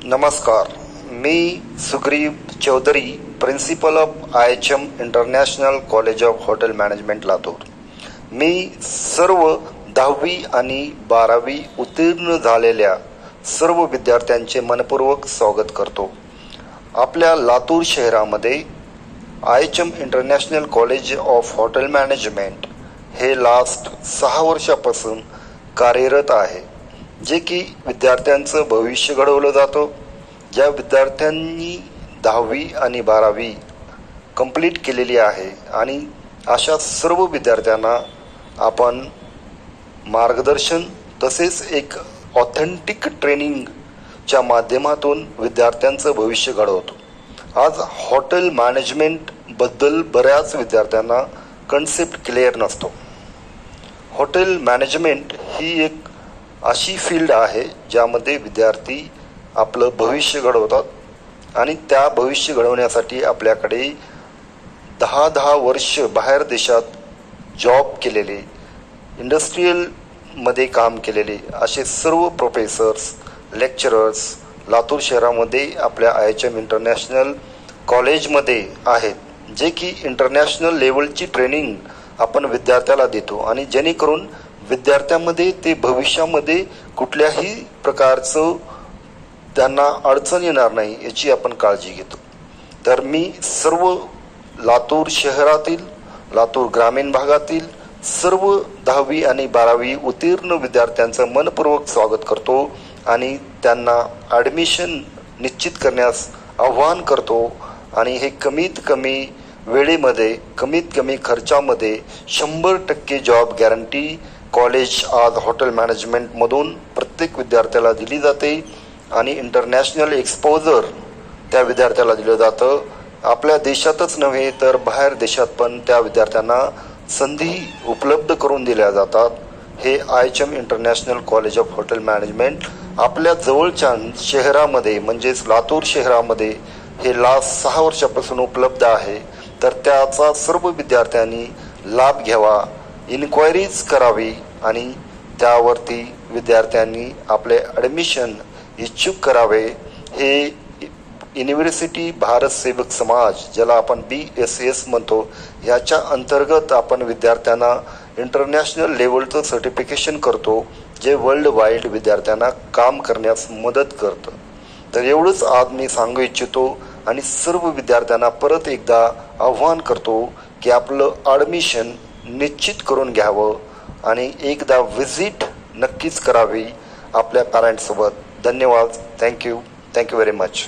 नमस्कार, मी Sugriv Chaudhari, principal of IHM international college of hotel management Latur. मी सर्व 10वी आणि 12वी उत्तीर्ण झालेल्या सर्व विद्यार्थ्यांचे मनपूर्वक स्वागत करतो। आपल्या लातूर शहरामध्ये IHM international college of hotel management हे लास्ट 6 वर्षापासून कार्यरत आहे, जे की विद्यार्थ्यांचं भविष्य घडवलं जातं। ज्या विद्यार्थ्यांनी 10वी आणि 12वी कंप्लीट केलेली आहे आणि अशा सर्व विद्यार्थ्यांना आपण मार्गदर्शन तसेच एक ऑथेंटिक ट्रेनिंगच्या माध्यमातून विद्यार्थ्यांचं भविष्य घडवतो। आज हॉटेल मॅनेजमेंट बद्दल बऱ्याच विद्यार्थ्यांना कन्सेप्ट क्लिअर नसतो। हॉटेल मॅनेजमेंट ही एक अशी फील्ड आहे ज्यामध्ये विद्यार्थी आपलं भविष्य घडवतात आणि त्या भविष्य घडवण्यासाठी आपल्याकडे 10 वर्ष बाहेर देशात जॉब केलेले, इंडस्ट्रीयलमध्ये काम केलेले असे सर्व प्रोफेसर्स, लेक्चरर्स लातूर शहरामध्ये आपल्या IHM इंटरनॅशनल कॉलेजमध्ये आहेत, जे की इंटरनॅशनल लेवलची ट्रेनिंग आपण विद्यार्थ्याला देतो आणि जेणेकरून विद्यार्थ्यांमध्ये ते भविष्यामध्ये कुठल्याही प्रकारचं त्यांना अडचण येणार नाही याची आपण काळजी घेतो। तर मी सर्व लातूर शहरातील, लातूर ग्रामीण भागातील सर्व 10वी आणि 12वी उत्तीर्ण विद्यार्थ्यांचं मनपूर्वक स्वागत करतो आणि त्यांना ॲडमिशन निश्चित करण्यास आव्हान करतो आणि हे कमीत कमी वेळेमध्ये, कमीत कमी खर्चामध्ये 100% जॉब गॅरंटी कॉलेज आज हॉटेल मॅनेजमेंटमधून प्रत्येक विद्यार्थ्याला दिली जाते आणि इंटरनॅशनल एक्सपोजर त्या विद्यार्थ्याला दिलं जातं। आपल्या देशातच नव्हे तर बाहेर देशात पण त्या विद्यार्थ्यांना संधी उपलब्ध करून दिल्या जातात। हे IHM international college of hotel management आपल्या जवळच्या शहरामध्ये म्हणजेच लातूर शहरामध्ये हे लास्ट 6 वर्षापासून उपलब्ध आहे। तर त्याचा सर्व विद्यार्थ्यांनी लाभ घ्यावा, इन्क्वायरीज करावी आणि त्यावरती विद्यार्थ्यांनी आपले ॲडमिशन इच्छुक करावे। हे युनिव्हर्सिटी भारत सेवक समाज, ज्याला आपण BSS म्हणतो, याच्या अंतर्गत आपण विद्यार्थ्यांना इंटरनॅशनल लेवलचं सर्टिफिकेशन करतो, जे वर्ल्ड वाईड विद्यार्थ्यांना काम करण्यास मदत करतं। तर एवढंच आज मी सांगू इच्छितो आणि सर्व विद्यार्थ्यांना परत एकदा आव्हान करतो की आपलं ॲडमिशन निश्चित करून घ्यावं आणि एकदा व्हिजिट नक्कीच करावी आपल्या पॅरेंट्ससोबत। धन्यवाद. Thank you very much.